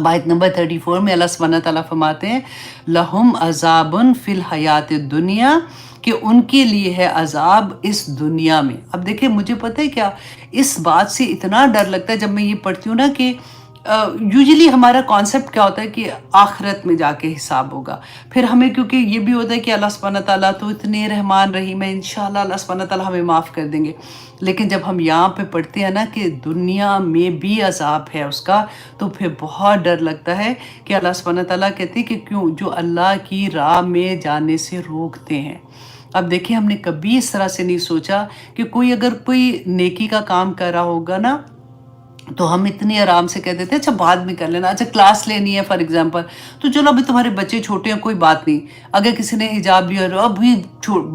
अब आयत नंबर 34 में अल्लाह सुब्हानहू तआला फरमाते हैं लहुम अज़ाबुन फिल हयात दुनिया, कि उनके लिए है अज़ाब इस दुनिया में। अब देखिए मुझे पता है क्या, इस बात से इतना डर लगता है जब मैं ये पढ़ती हूँ ना कि यूजुअली हमारा कॉन्सेप्ट क्या होता है कि आखिरत में जाके हिसाब होगा। फिर हमें क्योंकि ये भी होता है कि अल्लाह सुब्हानहू तआला तो इतने रहमान रहीम है, इंशाअल्लाह अल्लाह सुब्हानहू तआला हमें माफ़ कर देंगे। लेकिन जब हम यहाँ पे पढ़ते हैं ना कि दुनिया में भी अज़ाब है उसका, तो फिर बहुत डर लगता है कि अल्लाह सुब्हानहू तआला कहते हैं कि क्यों, जो अल्लाह की राह में जाने से रोकते हैं। अब देखिए हमने कभी इस तरह से नहीं सोचा कि कोई अगर कोई नेकी का काम कर रहा होगा ना, तो हम इतनी आराम से कह देते हैं अच्छा बाद में कर लेना, अच्छा क्लास लेनी है फॉर एग्जांपल, तो चलो अभी तुम्हारे बच्चे छोटे हैं कोई बात नहीं, अगर किसी ने हिजाब भी और अभी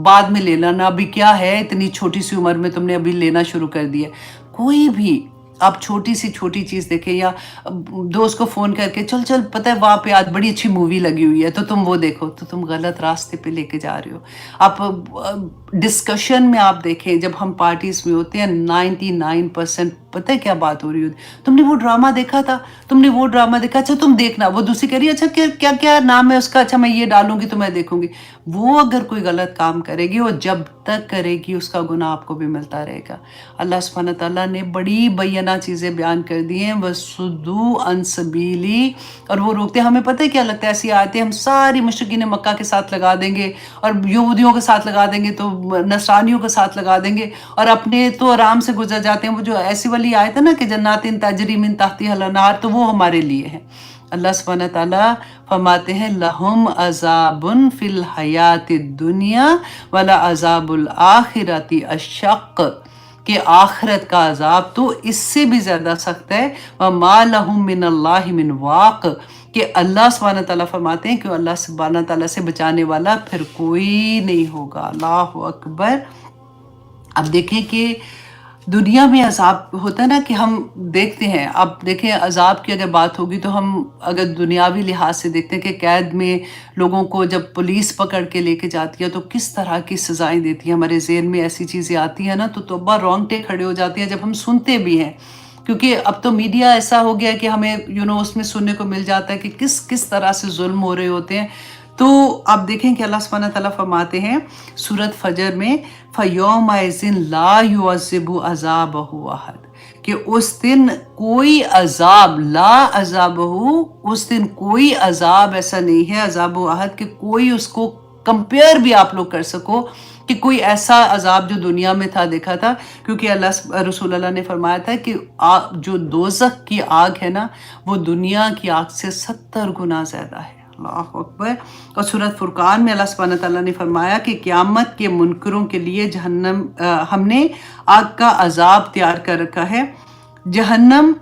बाद में ले लेना, अभी क्या है इतनी छोटी सी उम्र में तुमने अभी लेना शुरू कर दिया। कोई भी आप छोटी सी छोटी चीज़ देखें, या दोस्त को फ़ोन करके चल चल पता है वहाँ पे आज बड़ी अच्छी मूवी लगी हुई है तो तुम वो देखो, तो तुम गलत रास्ते पे लेके जा रहे हो। आप डिस्कशन में आप देखें, जब हम पार्टीज में होते हैं 99% पता है क्या बात हो रही होती, तुमने वो ड्रामा देखा था, तुमने वो ड्रामा देखा, अच्छा तुम देखना, वो दूसरी कह रही है अच्छा क्या क्या क्या नाम है उसका, अच्छा मैं ये डालूंगी तो मैं देखूंगी। वो अगर कोई गलत काम करेगी और जब तक करेगी उसका गुनाह आपको भी मिलता रहेगा। अल्लाह सुब्हानहू तआला ने बड़ी बैना चीज़ें बयान कर दी हैं, वसुद्दू अन सबीली, और वो रोकते हैं। हमें पता है क्या लगता है, ऐसी आयतें हम सारी मुशरिकीन मक्का के साथ लगा देंगे और यहूदियों के साथ लगा देंगे तो नसरानियों के साथ लगा देंगे और अपने तो आराम से गुजर जाते हैं। वो जो ऐसी वाली आयत है ना कि जन्नातिन तजरी मिन तहतिहल अनहार, तो वो हमारे लिए है। अल्लाह सुब्हानहू तआला फरमाते हैं लहुम अज़ाबुन फिल हयाति दुनिया वला अज़ाबुल आखिरति अशक्क, कि आखिरत का अजाब तो इससे भी ज़्यादा सख्त है। व मा लहुम मिनल्लाहि मिन वाक़, कि अल्लाह सुब्हानहू तआला फरमाते हैं कि अल्लाह सुब्हानहू तआला से बचाने वाला फिर कोई नहीं होगा। अल्लाहु अकबर। अब देखें कि दुनिया में अज़ाब होता है ना कि हम देखते हैं, अब देखें अज़ाब की अगर बात होगी तो हम अगर दुनियावी लिहाज से देखते हैं कि कैद में लोगों को जब पुलिस पकड़ के लेके जाती है तो किस तरह की सज़ाएं देती है। हमारे ज़हन में ऐसी चीज़ें आती हैं ना तो तौबा रोंगटे खड़े हो जाती हैं जब हम सुनते भी हैं, क्योंकि अब तो मीडिया ऐसा हो गया है कि हमें उसमें सुनने को मिल जाता है कि किस किस तरह से जुल्म हो रहे होते हैं। तो आप देखें कि अल्लाह सुब्हानहू तआला फरमाते हैं सूरत फजर में फ़यौमइज़िन ला युअज़्ज़िबु अज़ाबहु अहद, कि उस दिन कोई अज़ाब, ला अज़ाबहु, उस दिन कोई अज़ाब ऐसा नहीं है, अज़ाबु अहद, कि कोई उसको कंपेयर भी आप लोग कर सको कि कोई ऐसा अज़ाब जो दुनिया में था देखा था। क्योंकि रसूल अल्लाह ने फरमाया था कि जो दोज़ख की आग है ना वो दुनिया की आग से 70 गुना ज़्यादा है। अल्लाहु अकबर। और सूरत फुरकान में अल्लाह सुब्हानहू तआला ने फरमाया कि क़यामत के मुनकरों के लिए जहन्नम, हमने आग का अजाब तैयार कर रखा है, जहन्नम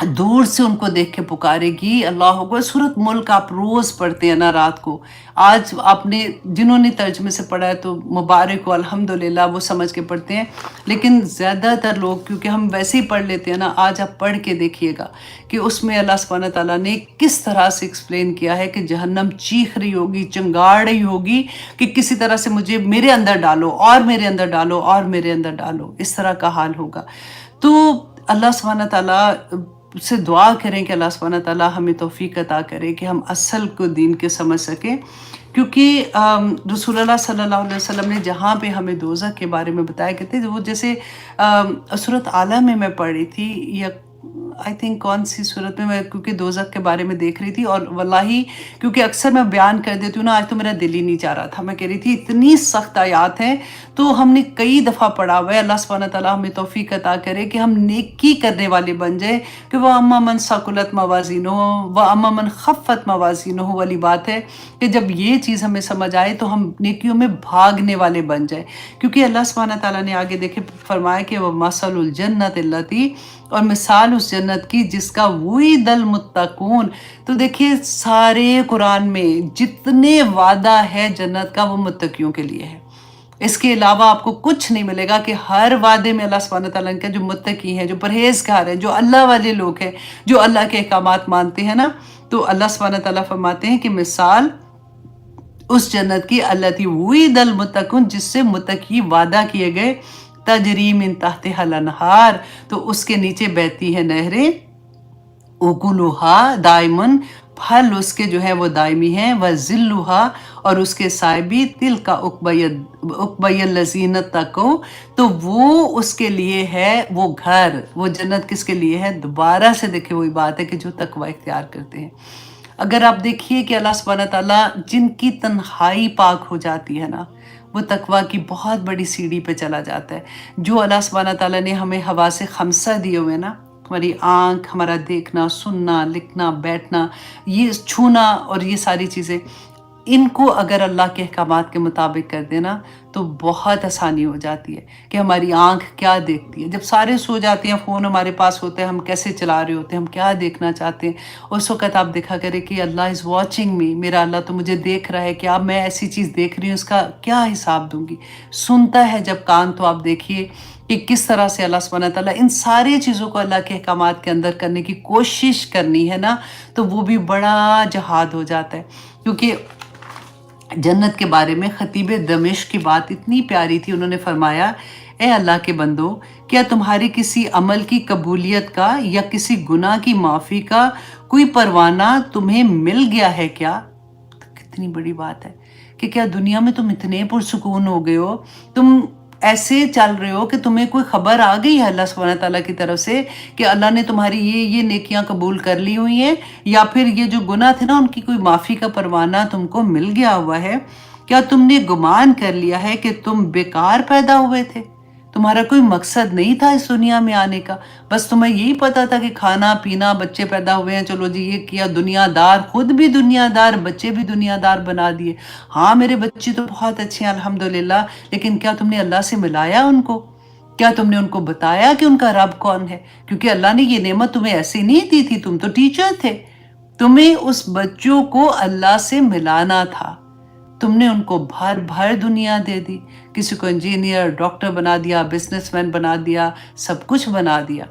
दूर से उनको देख के पुकारेगी। अल्लाह अकबर। सूरत मुल्क आप रोज़ पढ़ते हैं ना रात को, आज आपने जिन्होंने तर्जमे से पढ़ा है तो मुबारक हो, अल्हम्दुलिल्लाह, वो समझ के पढ़ते हैं। लेकिन ज़्यादातर लोग क्योंकि हम वैसे ही पढ़ लेते हैं ना, आज आप पढ़ के देखिएगा कि उसमें अल्लाह सुब्हानहू तआला ने किस तरह से एक्सप्लेन किया है कि जहन्नम चीख रही होगी, चिंगाड़ रही होगी कि किसी तरह से मुझे मेरे अंदर डालो और मेरे अंदर डालो और मेरे अंदर डालो, इस तरह का हाल होगा। तो अल्लाह सुब्हानहू तआला से दुआ करें कि अल्लाह सुब्हानहू तआला हमें तौफीक अता करे कि हम असल को दीन के समझ सकें। क्योंकि रसूलुल्लाह सल्लल्लाहु अलैहि वसल्लम ने जहाँ पे हमें दोज़ख के बारे में बताया करते थे, वो जैसे सूरत आला में मैं पढ़ रही थी, या आई थिंक कौन सी सूरत में, मैं क्योंकि दोज़ख के बारे में देख रही थी, और वल्लाही क्योंकि अक्सर मैं बयान कर देती हूँ ना, आज तो मेरा दिल ही नहीं चाह रहा था। मैं कह रही थी इतनी सख्त आयात हैं, तो हमने कई दफ़ा पढ़ा हुआ है। अल्लाह सुब्हानहू तआला हमें तौफीक अता करे कि हम नेकी करने वाले बन जाए, कि वह अम्मा मन सकुलत मवाज़ीनुहु व अम्मा मन खफ़्फ़त मवाज़ीनुहु वाली बात है कि जब ये चीज़ हमें समझ आए तो हम नेकियों में भागने वाले बन जाए। क्योंकि अल्लाह सुब्हानहू तआला ने आगे देखे फरमाया कि वह मसलुल जन्नत अल्लती, और मिसाल उस जन्नत की जिसका वुइदल मुत्तकून। तो देखिए सारे कुरान में जितने वादा है जन्नत का वो मुत्तकियों के लिए है, इसके अलावा आपको कुछ नहीं मिलेगा। कि हर वादे में अल्लाह सुब्हानहू तआला के जो मुत्तकी हैं, जो परहेज़गार हैं, जो अल्लाह वाले लोग हैं, जो अल्लाह के अहकामात मानते हैं ना, तो अल्लाह सुब्हानहू तआला फरमाते हैं कि मिसाल उस जन्नत की अल्लती वुइदल मुत्तकून, जिससे मुत्तकी वादा किए गए, तजरी मिन तहतिहल अनहार, तो उसके नीचे बहती हैं नहरें, उकुलुहा दाइमन, फल उसके जो है वो दायमी हैं, व जिल्लुहा, और उसके साए भी, तिल का उकबयल लजीनत तको, तो वो उसके लिए है वो घर, वो जन्नत किसके लिए है? दोबारा से देखिए वही बात है कि जो तकवा इख्तियार करते हैं। अगर आप देखिए कि अल्लाह सुब्हानहू तआला जिनकी तन्हाई पाक हो जाती है ना, वो तकवा की बहुत बड़ी सीढ़ी पे चला जाता है। जो अल्लाह सुब्हानहू तआला ने हमें हवा से खमसा दिए हुए ना, हमारी आँख, हमारा देखना, सुनना, लिखना, बैठना, ये छूना और ये सारी चीज़ें, इनको अगर अल्लाह के अहकामात के मुताबिक कर देना तो बहुत आसानी हो जाती है कि हमारी आँख क्या देखती है। जब सारे सो जाते हैं, फ़ोन हमारे पास होते हैं, हम कैसे चला रहे होते हैं, हम क्या देखना चाहते हैं, उस वक़्त आप देखा करें कि अल्लाह इज़ वॉचिंग मी, मेरा अल्लाह तो मुझे देख रहा है कि अब मैं ऐसी चीज़ देख रही हूँ, उसका क्या हिसाब दूँगी। सुनता है जब कान, तो आप देखिए कि किस तरह से अल्लाह सुब्हानहू व तआला इन सारी चीज़ों को अल्लाह के अहकामात के अंदर करने की कोशिश करनी है ना, तो वो भी बड़ा जहाद हो जाता है। क्योंकि जन्नत के बारे में खतीब दमिश्क की बात इतनी प्यारी थी, उन्होंने फरमाया, ए अल्लाह के बंदो, क्या तुम्हारे किसी अमल की कबूलियत का या किसी गुनाह की माफ़ी का कोई परवाना तुम्हें मिल गया है क्या? तो कितनी बड़ी बात है कि क्या दुनिया में तुम इतने पुरसुकून हो गए हो, तुम ऐसे चल रहे हो कि तुम्हें कोई खबर आ गई है अल्लाह सुब्हानहू तआला की तरफ से कि अल्लाह ने तुम्हारी ये नेकियां कबूल कर ली हुई हैं, या फिर ये जो गुनाह थे ना उनकी कोई माफ़ी का परवाना तुमको मिल गया हुआ है? क्या तुमने गुमान कर लिया है कि तुम बेकार पैदा हुए थे, तुम्हारा कोई मकसद नहीं था इस दुनिया में आने का, बस तुम्हें यही पता था कि खाना पीना, बच्चे पैदा हुए हैं, चलो जी ये किया, दुनियादार, खुद भी दुनियादार, बच्चे भी दुनियादार बना दिए। हाँ मेरे बच्चे तो बहुत अच्छे हैं अल्हम्दुलिल्लाह, लेकिन क्या तुमने अल्लाह से मिलाया उनको? क्या तुमने उनको बताया कि उनका रब कौन है? क्योंकि अल्लाह ने ये नेमत तुम्हें ऐसे नहीं दी थी, तुम तो टीचर थे, तुम्हें उस बच्चों को अल्लाह से मिलाना था। तुमने उनको भर भर दुनिया दे दी, किसी को इंजीनियर, डॉक्टर बना दिया, बिजनेसमैन बना दिया, सब कुछ बना दिया,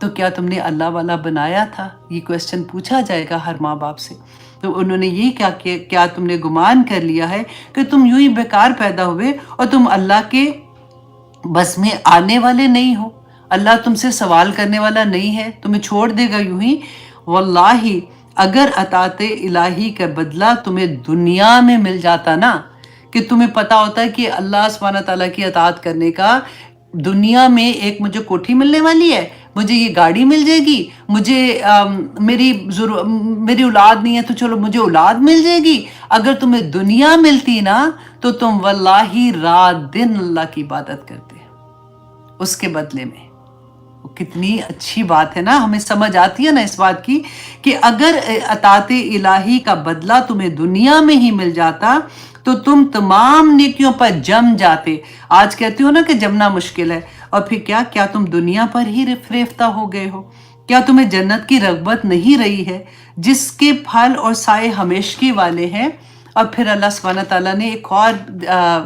तो क्या तुमने अल्लाह वाला बनाया था? ये क्वेश्चन पूछा जाएगा हर माँ बाप से। तो उन्होंने ये क्या तुमने गुमान कर लिया है कि तुम यूं ही बेकार पैदा हुए और तुम अल्लाह के बस में आने वाले नहीं हो? अल्लाह तुमसे सवाल करने वाला नहीं है, तुम्हें छोड़ देगा यूं ही? वल्लाही अगर अताते इलाही का बदला तुम्हें दुनिया में मिल जाता ना, कि तुम्हें पता होता है कि अल्लाह सुब्हानहू तआला की अताअत करने का दुनिया में एक मुझे कोठी मिलने वाली है, मुझे ये गाड़ी मिल जाएगी, मुझे मेरी औलाद नहीं है तो चलो मुझे औलाद मिल जाएगी, अगर तुम्हें दुनिया मिलती ना तो तुम वल्लाही रात दिन अल्लाह की इबादत करते उसके बदले में। कितनी अच्छी बात है ना, हमें समझ आती है ना इस बात की कि अगर अताते इलाही का बदला तुम्हें दुनिया में ही मिल जाता तो तुम तमाम नेकियों पर जम जाते। आज कहती हो ना कि जमना मुश्किल है, और फिर क्या तुम दुनिया पर ही रेफ्ता हो गए हो? क्या तुम्हें जन्नत की रग़बत नहीं रही है जिसके फल और साए हमेशगी वाले हैं? और फिर अल्लाह सुब्हानहू तआला ने एक और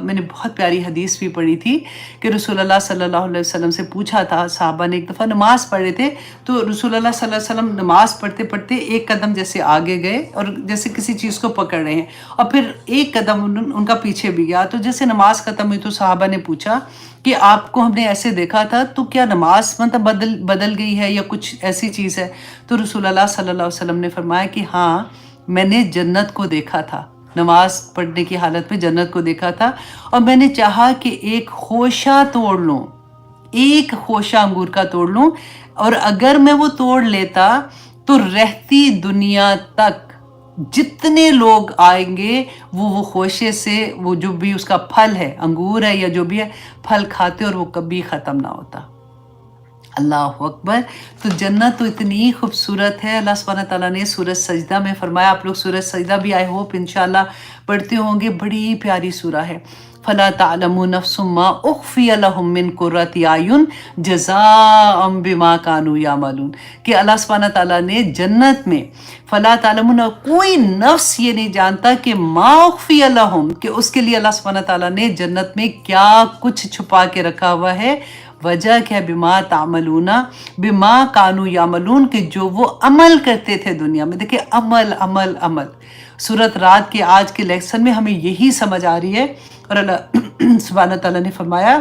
मैंने बहुत प्यारी हदीस भी पढ़ी थी कि रसूलुल्लाह सल्लल्लाहु अलैहि वसल्लम से पूछा था, साहबा ने एक दफ़ा नमाज़ पढ़ रहे थे, तो रसूलुल्लाह सल्लल्लाहु अलैहि वसल्लम नमाज़ पढ़ते पढ़ते एक कदम जैसे आगे गए और जैसे किसी चीज़ को पकड़ रहे हैं, और फिर एक कदम उनका पीछे भी गया। तो जैसे नमाज़ ख़त्म हुई तो साहबा ने पूछा कि आपको हमने ऐसे देखा था, तो क्या नमाज मतलब बदल गई है या कुछ ऐसी चीज़ है? तो रसूलुल्लाह सल्लल्लाहु अलैहि वसल्लम ने फरमाया कि हाँ, मैंने जन्नत को देखा था, नमाज पढ़ने की हालत में जन्नत को देखा था, और मैंने चाहा कि एक खोशा तोड़ लूं, एक खोशा अंगूर का तोड़ लूं, और अगर मैं वो तोड़ लेता तो रहती दुनिया तक जितने लोग आएंगे वो खोशे से, वो जो भी उसका फल है, अंगूर है या जो भी है, फल खाते और वो कभी ख़त्म ना होता। अल्लाह अकबर। तो जन्नत तो इतनी खूबसूरत है। अल्लाह सुब्हानहू तआला ने सूरह सजदा में फरमाया, आप लोग सूरह सजदा भी आई होप इंशाल्लाह पढ़ते होंगे, बड़ी प्यारी सूरह है। फला तालमु नफ्सुम मा उख्फिय लहुम मिन कुर्रति आयुन जज़ाअम बिमा कानू यामलून, कि अल्लाह सुब्हानहू तआला ने जन्नत में फला तालमु, कोई नफ्स ये नहीं जानता कि मा उख्फिय लहुम, कि उसके लिए अल्लाह सुब्हानहू तआला ने जन्नत में क्या कुछ छुपा के रखा हुआ है। वजह क्या? बिमा तामलूना बिमा कानू यामलून, कि जो वो अमल करते थे दुनिया में। देखिए अमल अमल अमल, सूरत रात के आज के लेक्सन में हमें यही समझ आ रही है। और अल्लाह सुब्हानहू तआला ने फरमाया,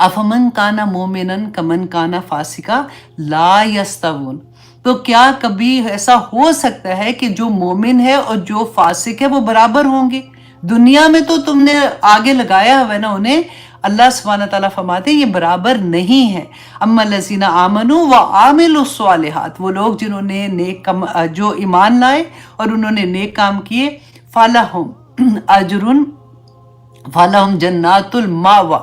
अफमन काना मोमिनन कमन काना फासिका ला यस्तवून, تو کیا کبھی ایسا ہو سکتا ہے کہ جو مومن ہے اور جو فاسق ہے وہ برابر ہوں گے؟ دنیا میں تو تم نے آگے لگایا ہوا ہے نا انہیں. اللہ سبحانہ تعالیٰ فرماتے ہیں یہ برابر نہیں ہے. اما الذین آمنوا وعملوا الصالحات، وہ لوگ جنہوں نے جو ایمان لائے اور انہوں نے نیک کام کیے، فَلَهُمْ اجر، فَلَهُمْ جنات الماوا،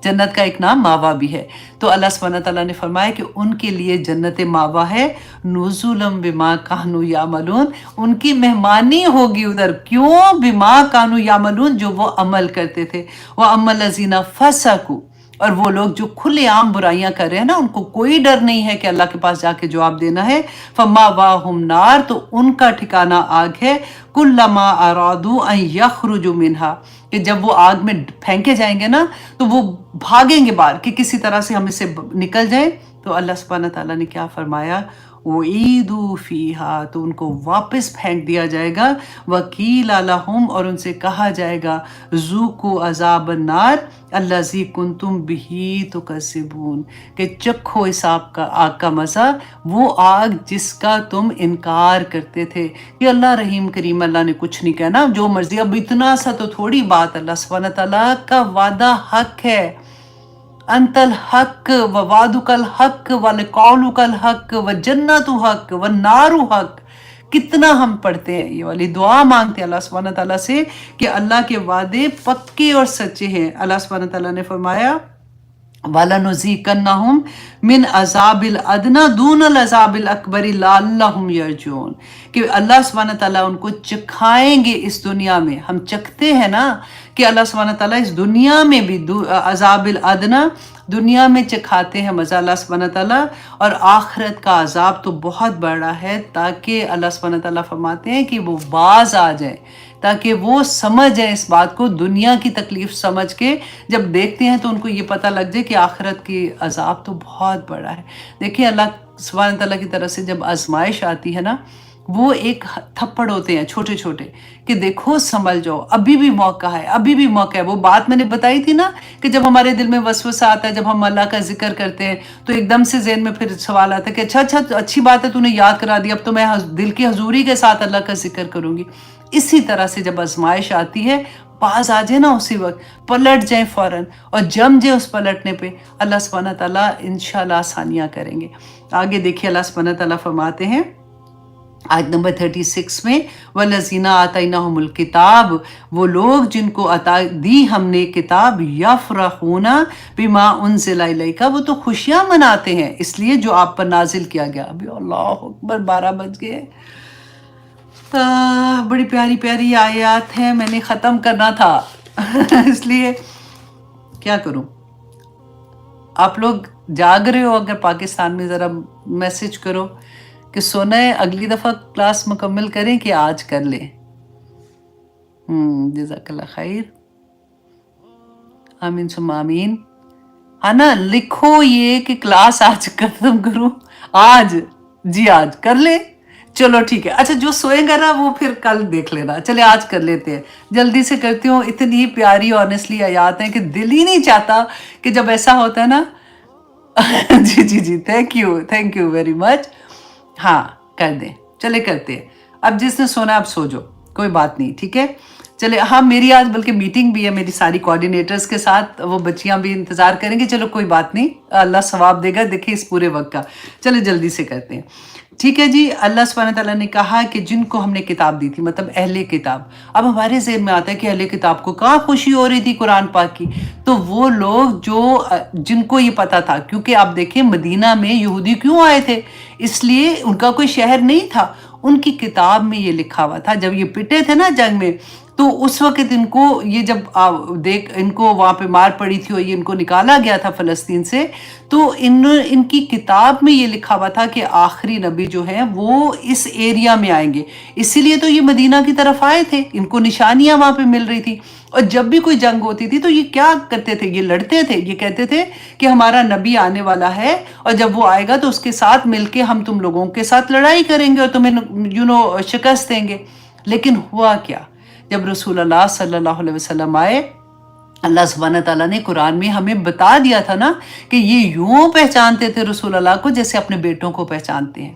جنت کا ایک نام ماوا بھی ہے. تو اللہ سبحانہ تعالیٰ نے فرمایا کہ ان کے لیے جنت ماوا ہے. نزولم بما کانوا یعملون، ان کی مہمانی ہوگی ادھر. کیوں؟ بما کانوا یعملون، جو وہ عمل کرتے تھے. وَأَمَّا الَّذِينَ فَسَقُوا، اور وہ لوگ جو کھلے عام برائیاں کر رہے ہیں نا، ان کو کوئی ڈر نہیں ہے کہ اللہ کے پاس جا کے جواب دینا ہے. فَمَأْوَاهُمْ نَارٌ، تو ان کا ٹھکانہ آگ ہے. كُلَّمَا أَرَادُوا أَن يَخْرُجُوا مِنْهَا، کہ جب وہ آگ میں پھینکے جائیں گے نا تو وہ بھاگیں گے باہر کہ کسی طرح سے ہم اس سے نکل جائیں. تو اللہ سبحانہ تعالیٰ نے کیا فرمایا؟ وَعِیدُوا فِیہا، تو ان کو واپس پھینک دیا جائے گا. وَقِیلَ لَهُمْ، اور ان سے کہا جائے گا، ذُوقُوا عَذَابَ النَّارِ الَّذِی کُنْتُمْ بِہِ تُکَذِّبُونَ، کہ چکھو اس آگ کا مزہ، وہ آگ جس کا تم انکار کرتے تھے. کہ اللہ رحیم کریم، اللہ نے کچھ نہیں کہنا، جو مرضی. اب اتنا سا تو تھوڑی بات، اللہ سبحانہ تعالیٰ کا وعدہ حق ہے. انت الحق ووعدک الحق ولقولک الحق وجنت حق والنار حق. کتنا ہم پڑھتے ہیں یہ والی دعا، مانگتے ہیں اللہ سبحانہ تعالیٰ سے کہ اللہ کے وعدے پکے اور سچے ہیں. اللہ سبحانہ تعالیٰ نے فرمایا وَلَنُذِيقَنَّهُمْ مِنْ عَذَابِ الْأَدْنَى دُونَ الْعَذَابِ الْأَكْبَرِ لَعَلَّهُمْ يَرْجِعُونَ، کہ اللہ سبحانہ تعالیٰ ان کو چکھائیں گے اس دنیا میں. ہم چکھتے ہیں نا کہ اللہ سبحانہ تعالیٰ اس دنیا میں بھی عذاب الادنا، دنیا میں چکھاتے ہیں مزہ اللہ سبحانہ تعالیٰ، اور آخرت کا عذاب تو بہت بڑا ہے. تاکہ اللہ سبحانہ تعالیٰ فرماتے ہیں کہ وہ باز آ جائیں، تاکہ وہ سمجھ جائیں اس بات کو، دنیا کی تکلیف سمجھ کے جب دیکھتے ہیں تو ان کو یہ پتہ لگ جائے کہ آخرت کی عذاب تو بہت بڑا ہے. دیکھیں اللہ سبحانہ تعالیٰ کی طرف سے جب آزمائش آتی ہے نا، وہ ایک تھپڑ ہوتے ہیں چھوٹے چھوٹے کہ دیکھو سنبھل جاؤ، ابھی بھی موقع ہے، ابھی بھی موقع ہے. وہ بات میں نے بتائی تھی نا کہ جب ہمارے دل میں وسوسہ آتا ہے، جب ہم اللہ کا ذکر کرتے ہیں تو ایک دم سے ذہن میں پھر سوال آتا ہے کہ اچھا اچھی بات ہے تو نے یاد کرا دی، اب تو میں دل کی حضوری کے ساتھ اللہ کا ذکر کروں گی. اسی طرح سے جب آزمائش آتی ہے، پاس آ جائے نا اسی وقت، پلٹ جائیں فوراً اور جم جائیں اس پلٹنے پہ. اللہ سبحانہ تعالیٰ انشاءاللہ آسانیاں کریں گے. آگے دیکھیے اللہ سبحانہ تعالیٰ فرماتے ہیں آیت نمبر 36 میں، وَالَّذِينَ آتَيْنَاهُمُ الْكِتَابَ، وہ لوگ جن کو عطا دی ہم نے کتاب، یفرحون بما انزل الیک، وہ تو خوشیاں مناتے ہیں اس لیے جو آپ پر نازل کیا گیا. ابھی اللہ اکبر 12 بج گئے. بڑی پیاری پیاری آیات ہیں، میں نے ختم کرنا تھا اس لیے کیا کروں. آپ لوگ جاگ رہے ہو، اگر پاکستان میں ذرا میسج کرو کہ سونا ہے، اگلی دفعہ کلاس مکمل کریں کہ آج کر لیں. جزاک اللہ خیر، آمین ثم آمین. ہاں نا، لکھو یہ کہ کلاس آج ختم کروں، آج، جی آج کر لیں. چلو ٹھیک ہے. اچھا جو سوئے گا نا وہ پھر کل دیکھ لینا. چلے آج کر لیتے ہیں، جلدی سے کرتی ہوں. اتنی پیاری آنیسٹلی آیات ہیں کہ دل ہی نہیں چاہتا کہ جب ایسا ہوتا ہے نا جی جی جی، تھینک یو ویری مچ. ہاں کر دیں، چلے کرتے ہیں. اب جس نے سونا اب سو جاؤ، کوئی بات نہیں، ٹھیک ہے. چلے ہاں، میری آج بلکہ میٹنگ بھی ہے میری ساری کوآرڈینیٹرز کے ساتھ، وہ بچیاں بھی انتظار کریں گے. چلو کوئی بات نہیں، اللہ ثواب دے گا. دیکھیں اس پورے وقت کا، چلے جلدی سے کرتے ہیں. ٹھیک ہے جی. اللہ سبحانہ تعالیٰ نے کہا کہ جن کو ہم نے کتاب دی تھی، مطلب اہل کتاب. اب ہمارے ذہن میں آتا ہے کہ اہل کتاب کو کہاں خوشی ہو رہی تھی قرآن پاک کی. تو وہ لوگ جن کو یہ پتا تھا، کیونکہ آپ دیکھیں مدینہ میں یہودی کیوں آئے تھے، اس لیے ان کا کوئی شہر نہیں تھا. ان کی کتاب میں یہ لکھا ہوا تھا. جب یہ پٹے تھے نا جنگ میں، تو اس وقت ان کو یہ جب ان کو وہاں پہ مار پڑی تھی اور یہ ان کو نکالا گیا تھا فلسطین سے، تو ان کی کتاب میں یہ لکھا ہوا تھا کہ آخری نبی جو ہیں وہ اس ایریا میں آئیں گے. اسی لیے تو یہ مدینہ کی طرف آئے تھے، ان کو نشانیاں وہاں پہ مل رہی تھی. اور جب بھی کوئی جنگ ہوتی تھی تو یہ کیا کرتے تھے، یہ لڑتے تھے. یہ کہتے تھے کہ ہمارا نبی آنے والا ہے اور جب وہ آئے گا تو اس کے ساتھ مل کے ہم تم لوگوں کے ساتھ لڑائی کریں گے اور تمہیں شکست دیں گے. لیکن ہوا کیا؟ جب رسول اللہ صلی اللہ علیہ وسلم آئے، اللہ سبحانہ تعالیٰ نے قرآن میں ہمیں بتا دیا تھا نا کہ یہ یوں پہچانتے تھے رسول اللہ کو جیسے اپنے بیٹوں کو پہچانتے ہیں.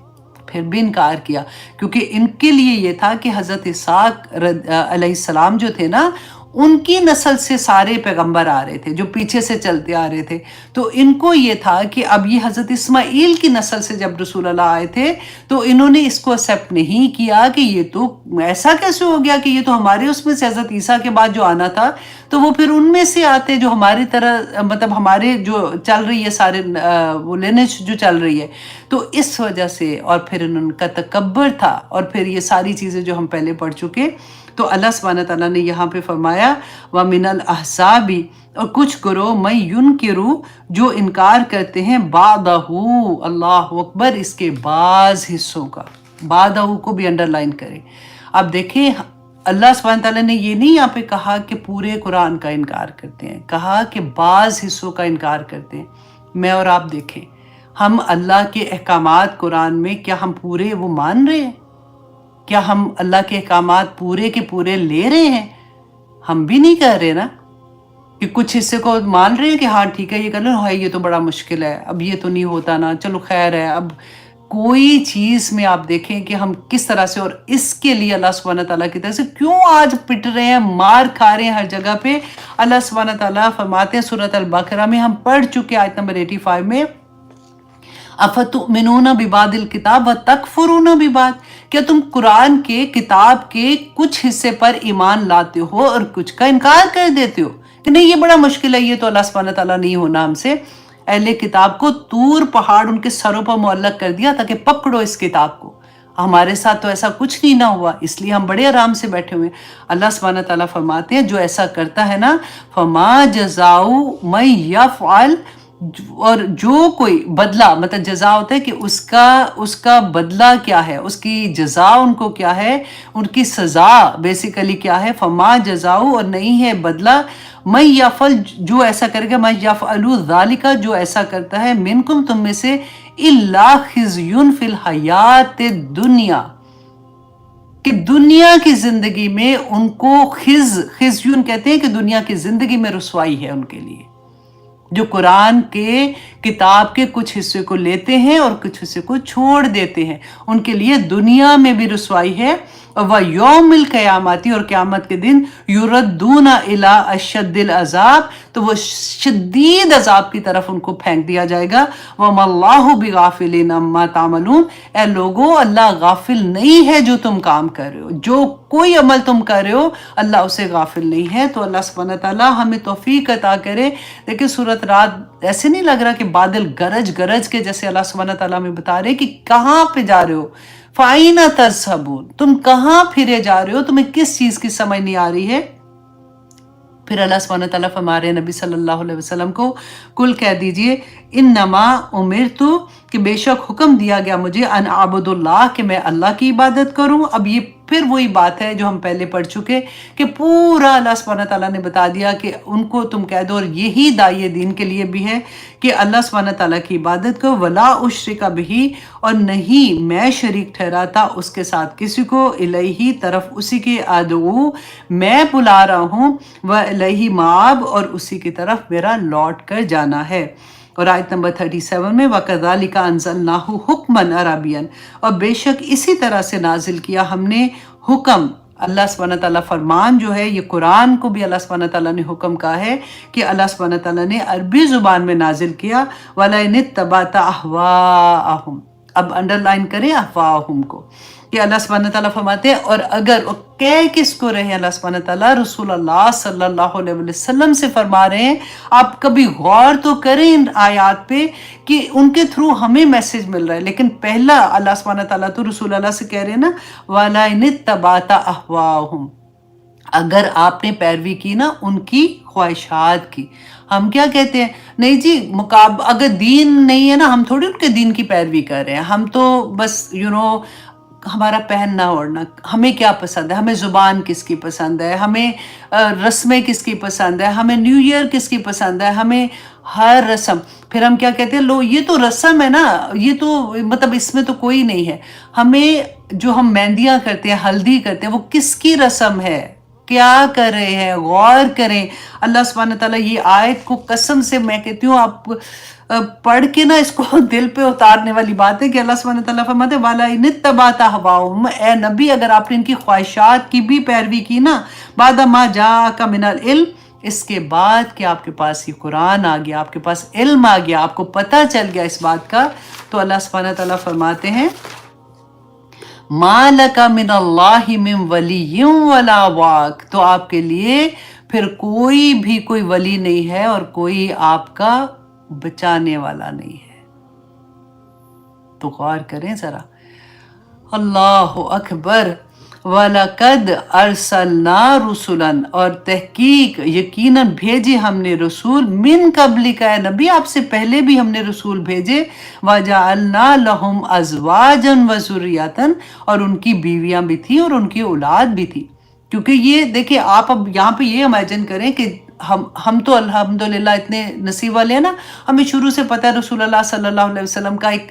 پھر بھی انکار کیا، کیونکہ ان کے لیے یہ تھا کہ حضرت اسحاق علیہ السلام جو تھے نا، ان کی نسل سے سارے پیغمبر آ رہے تھے جو پیچھے سے چلتے آ رہے تھے، تو ان کو یہ تھا کہ اب یہ حضرت اسماعیل کی نسل سے جب رسول اللہ آئے تھے تو انہوں نے اس کو ایکسیپٹ نہیں کیا کہ یہ تو ایسا کیسے ہو گیا کہ یہ تو ہمارے اس میں سے حضرت عیسیٰ کے بعد جو آنا تھا تو وہ پھر ان میں سے آتے جو ہماری طرح، مطلب ہمارے جو چل رہی ہے سارے وہ لینیج جو چل رہی ہے، تو اس وجہ سے، اور پھر ان کا تکبر تھا، اور پھر یہ ساری چیزیں جو ہم پہلے پڑھ چکے، تو اللہ سبحانہ تعالیٰ نے یہاں پہ فرمایا وَمِنَ الْأَحْزَابِ، اور کچھ گروہ مَن يُنْكِرُ، جو انکار کرتے ہیں بَعْضَهُ، اللہ اکبر، اس کے بعض حصوں کا، بَعْضَهُ کو بھی انڈر لائن کریں۔ اب دیکھیں اللہ سبحانہ تعالیٰ نے یہ نہیں یہاں پہ کہا کہ پورے قرآن کا انکار کرتے ہیں، کہا کہ بعض حصوں کا انکار کرتے ہیں۔ میں اور آپ دیکھیں، ہم اللہ کے احکامات قرآن میں کیا ہم پورے وہ مان رہے ہیں؟ کیا ہم اللہ کے احکامات پورے کے پورے لے رہے ہیں؟ ہم بھی نہیں کہہ رہے نا، کہ کچھ حصے کو مان رہے ہیں کہ ہاں ٹھیک ہے یہ کر لیں، ہاں یہ تو بڑا مشکل ہے، اب یہ تو نہیں ہوتا نا، چلو خیر ہے۔ اب کوئی چیز میں آپ دیکھیں کہ ہم کس طرح سے، اور اس کے لیے اللہ سبحانہ تعالیٰ کی طرف سے کیوں آج پٹ رہے ہیں، مار کھا رہے ہیں ہر جگہ پہ۔ اللہ سبحانہ تعالیٰ فرماتے ہیں سورۃ البقرہ میں، ہم پڑھ چکے آیت نمبر 85 میں، افتؤمنون ببعض الکتاب وتکفرون ببعض، کیا تم قرآن کے کتاب کے کچھ حصے پر ایمان لاتے ہو اور کچھ کا انکار کر دیتے ہو کہ نہیں یہ بڑا مشکل ہے، یہ تو اللہ سبحانہ تعالیٰ نہیں ہونا ہم سے۔ اہل کتاب کو طور پہاڑ ان کے سروں پر معلق کر دیا تاکہ پکڑو اس کتاب کو، ہمارے ساتھ تو ایسا کچھ نہیں نہ ہوا، اس لیے ہم بڑے آرام سے بیٹھے ہوئے ہیں۔ اللہ سبحانہ تعالیٰ فرماتے ہیں جو ایسا کرتا ہے نا، فما جزاؤ من یفعل، اور جو کوئی بدلہ، مطلب جزا ہوتا ہے کہ اس کا بدلہ کیا ہے، اس کی جزا ان کو کیا ہے، ان کی سزا بیسیکلی کیا ہے، فما جزاؤ، اور نہیں ہے بدلہ، من یفعل، جو ایسا کرے گا، من یفعل ذالک، جو ایسا کرتا ہے، منکم، تم میں سے، الا خزی فی الحیات الدنیا، کہ دنیا کی زندگی میں ان کو خزیون کہتے ہیں کہ دنیا کی زندگی میں رسوائی ہے ان کے لیے، جو قرآن کے کتاب کے کچھ حصے کو لیتے ہیں اور کچھ حصے کو چھوڑ دیتے ہیں، ان کے لیے دنیا میں بھی رسوائی ہے۔ اور وَيَوْمِ الْقِيَامَةِ، اور قیامت کے دن، يُرَدُّونَ إِلَىٰ أَشَدِّ الْعَذَابِ، تو وہ شدید عذاب کی طرف ان کو پھینک دیا جائے گا۔ وَمَا اللَّهُ بِغَافِلٍ عَمَّا تَعْمَلُونَ، اے لوگو، اللہ غافل نہیں ہے جو تم کام کر رہے ہو، جو کوئی عمل تم کر رہے ہو اللہ اسے غافل نہیں ہے۔ تو اللہ سبحانہ تعالیٰ ہمیں توفیق عطا کرے۔ دیکھیں سورۃ رات ایسے نہیں لگ رہا کہ بادل گرج کے جیسے اللہ سبحانہ تعالیٰ ہمیں بتا رہے کہ کہاں پہ جا رہے ہو، فَأَيْنَ تَذْهَبُونَ، تم کہاں پھرے جا رہے ہو، تمہیں کس چیز کی سمجھ نہیں آ رہی ہے۔ پھر اللہ سبحانہ تعالیٰ فرما رہے ہیں نبی صلی اللہ علیہ وسلم کو، کل کہہ دیجئے انما امرتو، کہ بے شک حکم دیا گیا مجھے، ان اعبد اللہ، کہ میں اللہ کی عبادت کروں۔ اب یہ پھر وہی بات ہے جو ہم پہلے پڑھ چکے کہ پورا اللہ سبحانہ تعالیٰ نے بتا دیا کہ ان کو تم کہہ دو، اور یہی داعی دین کے لیے بھی ہے کہ اللہ سبحانہ تعالیٰ کی عبادت کرو، ولا اشرک بہ، اور نہیں میں شریک ٹھہراتا اس کے ساتھ کسی کو، الیہ، طرف اسی کے، ادعو، میں بلا رہا ہوں، والیہ مآب، اور اسی کی طرف میرا لوٹ کر جانا ہے۔ اور آیت نمبر 37 میں وَكَذَلِكَ أَنزَلْنَاهُ حُكْمًا عَرَبِيًّا، اور بے شک اسی طرح سے نازل کیا ہم نے حکم، اللہ سبحانہ تعالیٰ فرمان جو ہے، یہ قرآن کو بھی اللہ سبحانہ تعالیٰ نے حکم کہا ہے کہ اللہ سبحانہ تعالیٰ نے عربی زبان میں نازل کیا، وَلَئِنِ اتَّبَعْتَ أَهْوَاءَهُمْ، اب انڈر لائن کریں احواہم کو، کہ اللہ سبحانہ تعالیٰ فرماتے ہیں، اور اگر کہہ کس کو رہے اللہ سبحانہ تعالیٰ، رسول اللہ صلی اللہ علیہ وسلم سے فرما رہے ہیں۔ آپ کبھی غور تو کریں ان آیات پہ کہ ان کے تھرو ہمیں میسج مل رہا ہے، لیکن پہلا اللہ سبحانہ تعالیٰ تو رسول اللہ سے کہہ رہے ہیں نا، وَلَئِنِ اتَّبَعْتَ أَهْوَاءَهُمْ، اگر آپ نے پیروی کی نا ان کی خواہشات کی۔ ہم کیا کہتے ہیں، نہیں جی اگر دین نہیں ہے نا، ہم تھوڑی ان کے دین کی پیروی کر رہے ہیں، ہم تو بس ہمارا پہننا اوڑھنا، ہمیں کیا پسند ہے، ہمیں زبان کس کی پسند ہے، ہمیں رسمیں کس کی پسند ہے، ہمیں نیو ایئر کس کی پسند ہے، ہمیں ہر رسم، پھر ہم کیا کہتے ہیں، لو یہ تو رسم ہے نا، یہ تو مطلب اس میں تو کوئی نہیں ہے۔ ہمیں جو ہم مہندیاں کرتے ہیں، ہلدی کرتے ہیں، وہ کس کی رسم ہے، کیا کر رہے ہیں، غور کریں۔ اللہ سبحانہ تعالیٰ یہ آیت کو قسم سے میں کہتی ہوں آپ پڑھ کے نا اس کو دل پہ اتارنے والی بات ہے کہ اللہ سبحانہ تعالیٰ فرماتے ہیں وَلَا إِنِ اتَّبَعْتَ أَهْوَاءَهُمْ، اے نبی اگر آپ نے ان کی خواہشات کی بھی پیروی کی نا، بعد ما جاءك من العلم، اس کے بعد کہ آپ کے پاس یہ قرآن آ گیا، آپ کے پاس علم آ گیا، آپ کو پتہ چل گیا اس بات کا، تو اللہ سبحانہ تعالیٰ فرماتے ہیں مَا لَكَ مِنَ اللَّهِ مِن وَلِيٍّ وَلَا وَاقٍ، تو آپ کے لیے پھر کوئی بھی کوئی ولی نہیں ہے اور کوئی آپ کا بچانے والا نہیں ہے۔ تو غور کریں ذرا، اللہ اکبر۔ وَلَقَدْ أَرْسَلْنَا رُسُلًا، اور تحقیق یقیناً بھیجے ہم نے رسول، من قبل کا ہے نبی آپ سے پہلے بھی ہم نے رسول بھیجے، وَجَعَلْنَا لَهُمْ أَزْوَاجًا وَذُرِّيَّةً، اور ان کی بیویاں بھی تھیں اور ان کی اولاد بھی تھی۔ کیونکہ یہ دیکھیں آپ اب یہاں پہ یہ امیجن کریں کہ ہم تو الحمدللہ اتنے نصیب والے ہیں نا، ہمیں شروع سے پتہ ہے رسول اللہ صلی اللہ علیہ وسلم کا ایک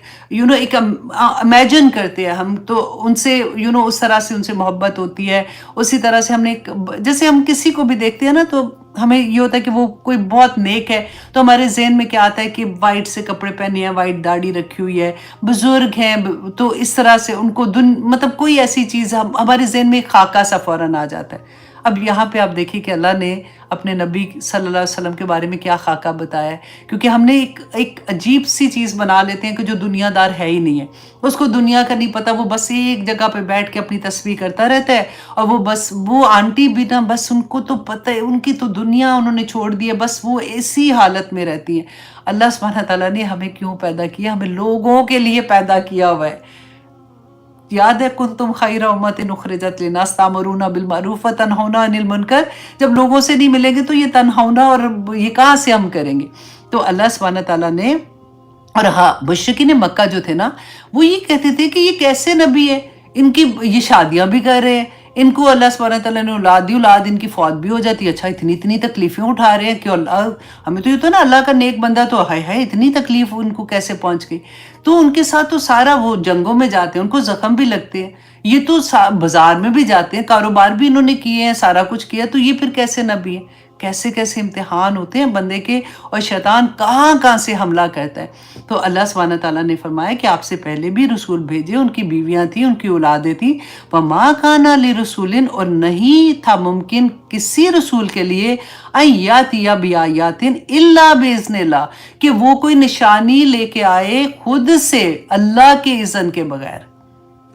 ایک امیجن کرتے ہیں ہم تو ان سے اس طرح سے ان سے محبت ہوتی ہے، اسی طرح سے ہم نے جیسے ہم کسی کو بھی دیکھتے ہیں نا تو ہمیں یہ ہوتا ہے کہ وہ کوئی بہت نیک ہے، تو ہمارے ذہن میں کیا آتا ہے کہ وائٹ سے کپڑے پہنے ہیں، وائٹ داڑھی رکھی ہوئی ہے، بزرگ ہیں، تو اس طرح سے ان کو مطلب کوئی ایسی چیز ہمارے ذہن میں ایک خاکہ سا فوراً آ جاتا ہے۔ اب یہاں پہ آپ دیکھیے کہ اللہ نے اپنے نبی صلی اللہ علیہ وسلم کے بارے میں کیا خاکہ بتایا ہے، کیونکہ ہم نے ایک عجیب سی چیز بنا لیتے ہیں کہ جو دنیا دار ہے ہی نہیں ہے، اس کو دنیا کا نہیں پتہ، وہ بس ایک جگہ پہ بیٹھ کے اپنی تسبیح کرتا رہتا ہے، اور وہ آنٹی بھی نا بس ان کو تو پتہ ہے، ان کی تو دنیا انہوں نے چھوڑ دی ہے، بس وہ ایسی حالت میں رہتی ہیں۔ اللہ سبحانہ تعالیٰ نے ہمیں کیوں پیدا کیا؟ ہمیں لوگوں کے لیے پیدا کیا ہوا ہے۔ یاد ہے کنتم خیر امت اخرجت للناس تامرون بالمعروف وتنہون عن المنکر، جب لوگوں سے نہیں ملیں گے تو یہ تنہونا اور یہ کہاں سے ہم کریں گے؟ تو اللہ سبحانہ تعالیٰ نے، اور ہاں مشرکین مکہ جو تھے نا وہ یہ کہتے تھے کہ یہ کیسے نبی ہے، ان کی یہ شادیاں بھی کر رہے ہیں، ان کو اللہ سبحانہ تعالیٰ نے اولاد دی، اولاد ان کی فوت بھی ہو جاتی ہے، اچھا اتنی تکلیفیں اٹھا رہے ہیں کہ اللہ ہمیں تو یہ تو نا اللہ کا نیک بندہ تو ہے اتنی تکلیف ان کو کیسے پہنچ گئی؟ تو ان کے ساتھ تو سارا وہ جنگوں میں جاتے ہیں، ان کو زخم بھی لگتے ہیں، یہ تو بازار میں بھی جاتے ہیں، کاروبار بھی انہوں نے کیے ہیں، سارا کچھ کیا، تو یہ پھر کیسے نبی ہے؟ کیسے کیسے امتحان ہوتے ہیں بندے کے، اور شیطان کہاں کہاں سے حملہ کرتا ہے۔ تو اللہ سبحانہ تعالیٰ نے فرمایا کہ آپ سے پہلے بھی رسول بھیجے، ان کی بیویاں تھیں، ان کی اولادیں تھیں، وَمَا كَانَ لِرَسُولٍ، اور نہیں تھا ممکن کسی رسول کے لیے أَن يَأْتِيَ بِآيَاتٍ إِلَّا بِإِذْنِ اللَّهِ، کہ وہ کوئی نشانی لے کے آئے خود سے اللہ کے اذن کے بغیر۔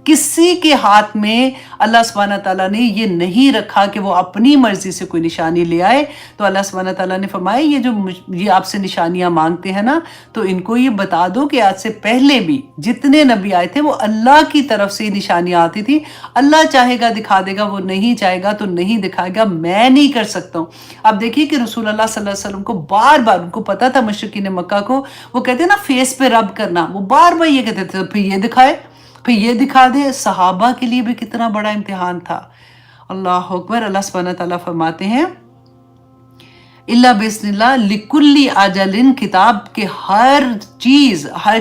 کسی کے ہاتھ میں اللہ سبحانہ تعالیٰ نے یہ نہیں رکھا کہ وہ اپنی مرضی سے کوئی نشانی لے آئے۔ تو اللہ سبحانہ تعالیٰ نے فرمایا یہ آپ سے نشانیاں مانگتے ہیں نا، تو ان کو یہ بتا دو کہ آج سے پہلے بھی جتنے نبی آئے تھے وہ اللہ کی طرف سے نشانیاں آتی تھی، اللہ چاہے گا دکھا دے گا، وہ نہیں چاہے گا تو نہیں دکھائے گا، میں نہیں کر سکتا ہوں۔ اب دیکھیے کہ رسول اللہ صلی اللہ علیہ وسلم کو بار بار، ان کو پتا تھا مشرکین مکہ کو، وہ کہتے ہیں نا فیس پہ رب کرنا، وہ بار بار یہ کہتے تھے پھر یہ دکھائے، پھر یہ دکھا دے۔ صحابہ کے لیے بھی کتنا بڑا امتحان تھا۔ اللہ اکبر۔ اللہ سبحانہ تعالیٰ فرماتے ہیں اللہ بسم اللہ لکل اجل کتاب، کے ہر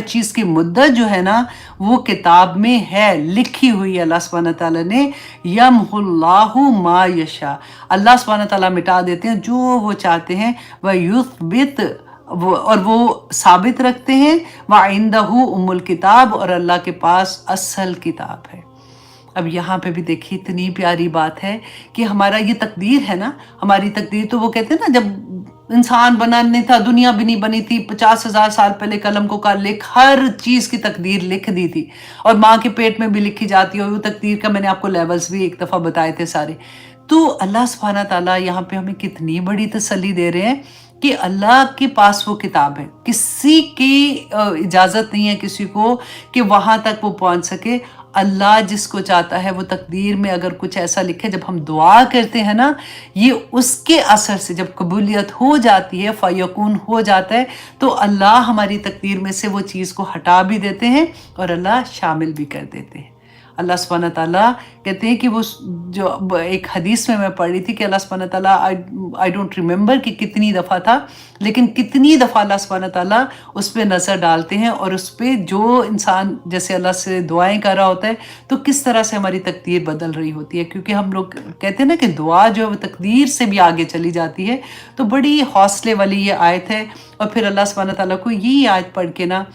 چیز کی مدت جو ہے نا وہ کتاب میں ہے، لکھی ہوئی ہے اللہ سبحانہ تعالیٰ نے۔ یمحو اللہ ما یشاء، اللہ سبحانہ تعالیٰ مٹا دیتے ہیں جو وہ چاہتے ہیں، ویثبت، اور وہ ثابت رکھتے ہیں، وَعِندَهُ ام الکتاب، اور اللہ کے پاس اصل کتاب ہے۔ اب یہاں پہ بھی دیکھیے اتنی پیاری بات ہے کہ ہمارا یہ تقدیر ہے نا، ہماری تقدیر تو وہ کہتے ہیں نا جب انسان بنا نہیں تھا، دنیا بھی نہیں بنی تھی، 50,000 سال پہلے قلم کو کار لکھ ہر چیز کی تقدیر لکھ دی تھی، اور ماں کے پیٹ میں بھی لکھی جاتی ہے، اور وہ تقدیر کا میں نے آپ کو لیولز بھی ایک دفعہ بتائے تھے سارے۔ تو اللہ سبحانہ تعالیٰ یہاں پہ ہمیں کتنی بڑی تسلی دے رہے ہیں کہ اللہ کے پاس وہ کتاب ہے، کسی کی اجازت نہیں ہے کسی کو کہ وہاں تک وہ پہنچ سکے۔ اللہ جس کو چاہتا ہے وہ تقدیر میں اگر کچھ ایسا لکھے، جب ہم دعا کرتے ہیں نا، یہ اس کے اثر سے جب قبولیت ہو جاتی ہے، فیکون ہو جاتا ہے، تو اللہ ہماری تقدیر میں سے وہ چیز کو ہٹا بھی دیتے ہیں اور اللہ شامل بھی کر دیتے ہیں۔ अल्लाह सुब्हानहू ताला कहते हैं कि वो जो एक हदीस में मैं पढ़ रही थी कि अल्लाह सुब्हानहू ताला आई डोंट रिमेंबर कि कितनी दफ़ा था, लेकिन कितनी दफ़ा अल्लाह सुब्हानहू ताला उस पे नज़र डालते हैं और उस पे जो इंसान जैसे अल्लाह से दुआएं कर रहा होता है तो किस तरह से हमारी तकदीर बदल रही होती है। क्योंकि हम लोग कहते हैं ना कि दुआ जो है वो तकदीर से भी आगे चली जाती है। तो बड़ी हौसले वाली ये आयत है। और फिर अल्लाह सुब्हानहू ताला को यही आयत पढ़ के ना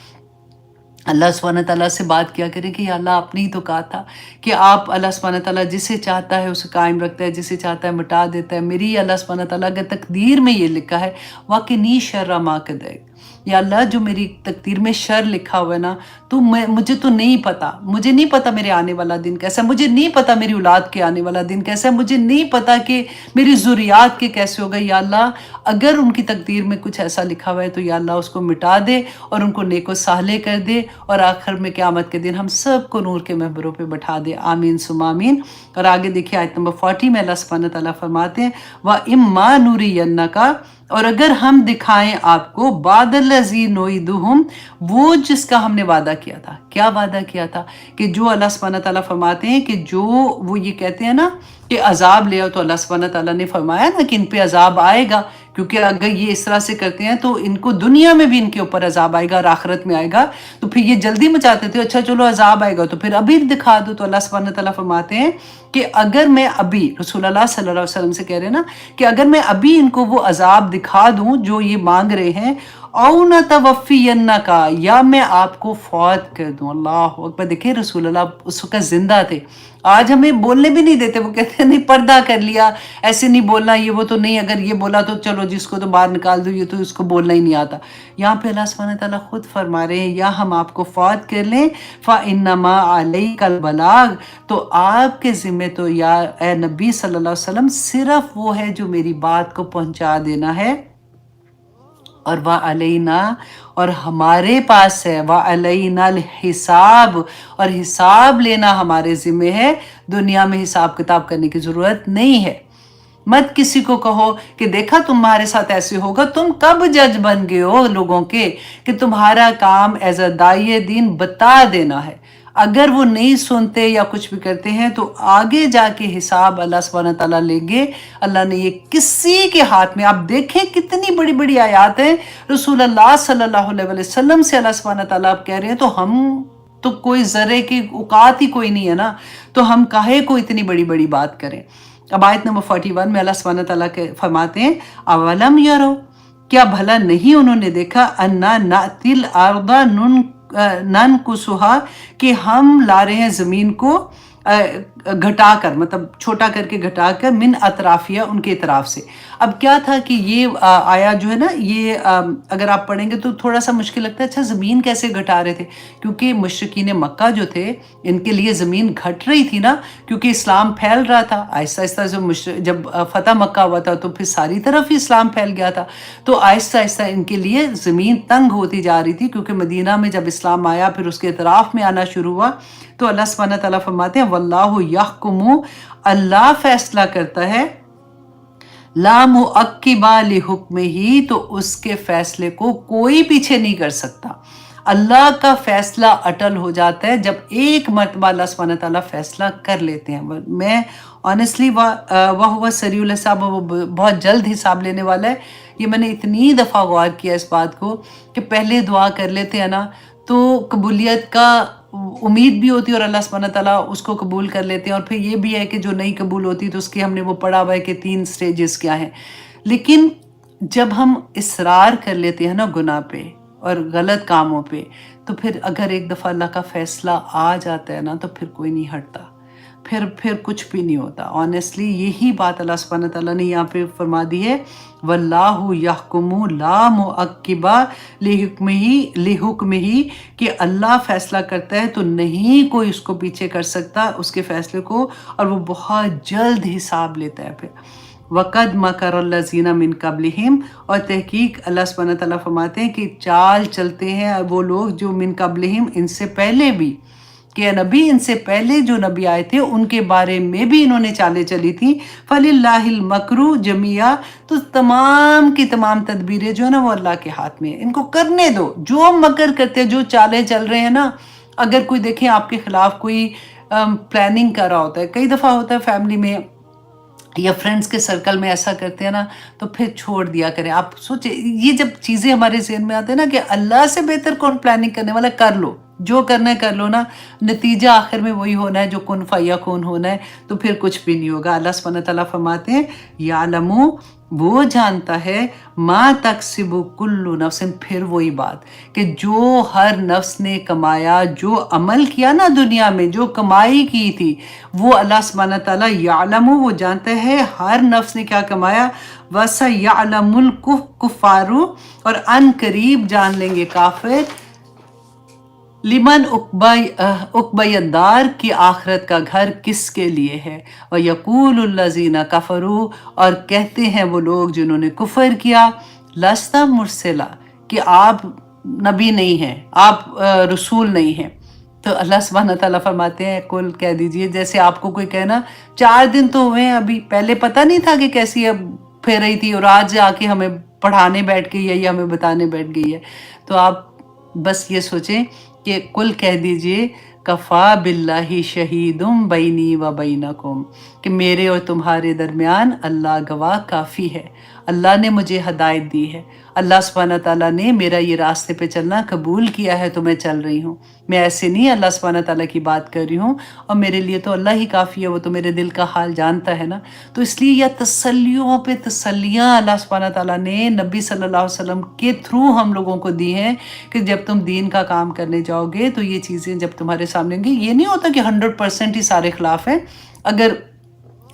अल्लाह सुब्हानहू ताला से बात किया करें कि या अल्लाह आपने ही तो कहा था कि आप अल्लाह सुब्हानहू ताला जिसे चाहता है उसे कायम रखता है, जिसे चाहता है मिटा देता है। मेरी अल्लाह सुब्हानहू ताला अगर तकदीर में ये लिखा है वाक़िनी शर्रा मा कदैक, या अल्लाह जो मेरी तकदीर में शर लिखा हुआ है ना, तो मुझे तो नहीं पता, मुझे नहीं पता मेरे आने वाला दिन कैसा है, मुझे नहीं पता मेरी औलाद के आने वाला दिन कैसा है, मुझे नहीं पता कि मेरी ज़ुर्रियात के कैसे होगा। या अल्लाह अगर उनकी तकदीर में कुछ ऐसा लिखा हुआ है तो या अल्लाह उसको मिटा दे और उनको नेको साले कर दे और आखिर में क़यामत के दिन हम सबको नूर के महबरों पे बैठा दे। आमीन सुम्मा आमीन। और आगे देखिए आयत नंबर 40 में अल्लाह सुब्हानहू ताला फरमाते हैं व इम्मा नूरियन्नका, और अगर हम दिखाएं आपको बादल्लज़ी नोइदुहुम, वो जिसका हमने वादा किया था। क्या वादा किया था? कि जो अल्लाह सुब्हानहू ताला फरमाते हैं कि जो वो ये कहते हैं ना कि अजाब ले आओ, तो अल्लाह सुब्हानहू ताला ने फरमाया ना कि इन पे अजाब आएगा, क्योंकि अगर ये इस तरह से करते हैं तो इनको दुनिया में भी इनके ऊपर अजाब आएगा और आखिरत में आएगा। तो फिर ये जल्दी मचाते थे, अच्छा चलो अजाब आएगा तो फिर अभी दिखा दो। तो अल्लाह सुब्हानहू ताला फरमाते हैं कि अगर मैं अभी, रसूलुल्लाह सल्लल्लाहु अलैहि वसल्लम से कह रहे हैं ना कि अगर मैं अभी इनको वो अजाब दिखा दूं जो ये मांग रहे हैं, औ न तवफ़ियन्ना का, या मैं आपको फौत कर दूं। अल्लाह अकबर। देखिए रसूलुल्लाह उस वक्त जिंदा थे, आज हमें बोलने भी नहीं देते। वो कहते हैं नहीं पर्दा कर लिया, ऐसे नहीं बोलना, ये वो तो नहीं, अगर ये बोला तो चलो जिसको तो बाहर निकाल दो, ये तो इसको बोलना ही नहीं आता। यहाँ पे अल्लाह सुब्हानहू ताला खुद फरमा रहे हैं या हम आपको फौत कर लें फ़इन्नमा अलैकल बलाग, तो आपके ज़िम्मे तो या ए नबी सल्लल्लाहु अलैहि वसल्लम सिर्फ वो है जो मेरी बात को पहुँचा देना है, और व अलैना, और हमारे पास है, व अलैना हिसाब, और हिसाब लेना हमारे ज़िम्मे है। दुनिया में हिसाब किताब करने की ज़रूरत नहीं है। मत किसी को कहो कि देखा तुम्हारे साथ ऐसे होगा, तुम कब जज बन गए हो लोगों के कि तुम्हारा काम एज अ दाई दीन बता देना है। अगर वो नहीं सुनते या कुछ भी करते हैं तो आगे जाके हिसाब अल्लाह सुब्हानहू ताला लेंगे। अल्लाह ने ये किसी के हाथ में, आप देखें कितनी बड़ी बड़ी आयत हैं रसूलुल्लाह सल्लल्लाहु अलैहि वसल्लम से अल्लाह सुब्हानहू ताला आप कह रहे हैं, तो हम तो कोई ज़र्रे की औकात ही कोई नहीं है ना, तो हम काहे को इतनी बड़ी बड़ी बात करें। अब आयत नंबर 41 में अल्लाह सुब्हानहू ताला के फरमाते हैं अवलम यरो, क्या भला नहीं उन्होंने देखा, अन्ना नातिल अर्दा ननकुसुहा, कि हम ला रहे हैं ज़मीन को घटा कर, मतलब छोटा करके घटा कर, मिन अतराफिया, उनके तरफ से। अब क्या था कि ये आया जो है ना, ये अगर आप पढ़ेंगे तो थोड़ा सा मुश्किल लगता है, अच्छा ज़मीन कैसे घटा रहे थे, क्योंकि मुश्रिकीन मक्का जो थे इनके लिए ज़मीन घट रही थी ना, क्योंकि इस्लाम फैल रहा था आहिस्ता आहिस्ता। जब फ़तह मक्का हुआ था तो फिर सारी तरफ ही इस्लाम फैल गया था, तो आहिस्ता आहिस्ता इनके लिए ज़मीन तंग होती जा रही थी, क्योंकि मदीना में जब इस्लाम आया फिर उसके इतराफ़ में आना शुरू हुआ। तो अल्लाह सुब्हानहू ताला फरमाते हैं वल्लाहु यहकुमु, अल्लाह फैसला करता है, ला मुअक्किबा लिहुक्मिही, तो उसके फैसले को कोई पीछे नहीं कर सकता। अल्लाह का फैसला अटल हो जाता है जब एक मरतबा अल्लाह सुब्हानहू ताला फैसला कर लेते हैं। मैं ऑनेस्टली वह हुआ सरीउल हिसाब, वो बहुत जल्द हिसाब लेने वाला है। ये मैंने इतनी दफ़ा गौर किया इस बात को कि पहले दुआ कर लेते हैं ना तो कबूलियत का उम्मीद भी होती है और अल्लाह सुब्हानहू ताला उसको कबूल कर लेते हैं। और फिर ये भी है कि जो नहीं कबूल होती तो उसकी हमने वो पढ़ा हुआ है कि 3 स्टेजेस क्या हैं। लेकिन जब हम इसरार कर लेते हैं ना गुनाह पे और गलत कामों पे, तो फिर अगर एक दफ़ा अल्लाह का फ़ैसला आ जाता है ना तो फिर कोई नहीं हटता, फिर कुछ भी नहीं होता। ऑनेस्टली यही बात अल्लाह सुब्हानहू ताला ने यहाँ पे फरमा दी है, वल्लाहु यहकुमु ला मुअक्किबा लिहुक्मिही, कि अल्लाह फैसला करता है तो नहीं कोई उसको पीछे कर सकता उसके फैसले को, और वो बहुत जल्द हिसाब लेता है। फिर वक़द मकरल्लज़ीना मिन क़ब्लिहिम, और तहकीक अल्लाह सुब्हानहू ताला फरमाते हैं कि चाल चलते हैं वो लोग जो मिन क़ब्लिहिम, इनसे पहले भी, कि नबी इनसे पहले जो नबी आए थे उनके बारे में भी इन्होंने चालें चली थी। फलिल्लाहिल मकरू जमिया, तो तमाम की तमाम तदबीरें जो है ना वो अल्लाह के हाथ में है, इनको करने दो। जो मकर करते हैं, जो चालें चल रहे हैं ना, अगर कोई देखें आपके खिलाफ कोई प्लानिंग कर रहा होता है। कई दफ़ा होता है फैमिली में या फ्रेंड्स के सर्कल में ऐसा करते हैं ना, तो फिर छोड़ दिया करें। आप सोचिए, ये जब चीज़ें हमारे ज़हन में आते हैं ना कि अल्लाह से बेहतर कौन प्लानिंग करने वाला है, कर लो, जो करना है कर लो ना, नतीजा आखिर में वही होना है जो कुन फयकून होना है, तो फिर कुछ भी नहीं होगा। अल्लाह सुब्हानहू व तआला फरमाते हैं, यालमू, वो जानता है, मा तक्सिबु कुल्लु नफ्सिन, फिर वही बात कि जो हर नफ्स ने कमाया, जो अमल किया ना दुनिया में, जो कमाई की थी, वो अल्लाह सुब्हानहू व तआला यालमू, वो जानता है हर नफ्स ने क्या कमाया। वसयअलमुल कुफ़ारु, और अन करीब जान लेंगे काफिर, लिमन उकबयदार की आखरत का घर किसके लिए है। और यकूलुल्लज़ीना कफरू, और कहते हैं वो लोग जिन्होंने कुफर किया, लस्ता मुरसला, कि आप नबी नहीं हैं, आप रसूल नहीं हैं। तो अल्लाह सुब्हानहू व तआला फरमाते हैं, कुल कह दीजिए, जैसे आपको कोई कहना 4 दिन तो हुए हैं, अभी पहले पता नहीं था कि कैसी अब फिर रही थी और आज आके हमें पढ़ाने बैठ गई है या हमें बताने बैठ गई है। तो आप बस ये सोचें कि कुल कह दीजिए, कफ़ा बिल्लाहि शहीदुम बैनी व बैनकुम, कि मेरे और तुम्हारे दरमियान अल्लाह गवाह काफ़ी है। अल्लाह ने मुझे हदायत दी है, अल्लाह सुब्हानहू व तआला ने मेरा ये रास्ते पे चलना कबूल किया है, तो मैं चल रही हूँ। मैं ऐसे नहीं अल्लाह सुब्हानहू व तआला की बात कर रही हूँ, और मेरे लिए तो अल्लाह ही काफ़ी है, वो तो मेरे दिल का हाल जानता है ना। तो इसलिए यह तसल्लियों पे तसल्लियाँ अल्लाह सुब्हानहू व तआला ने नबी सल्लल्लाहु अलैहि वसल्लम के थ्रू हम लोगों को दी हैं कि जब तुम दीन का काम करने जाओगे तो ये चीज़ें जब तुम्हारे सामने होंगी। ये नहीं होता कि 100% ही सारे खिलाफ हैं। अगर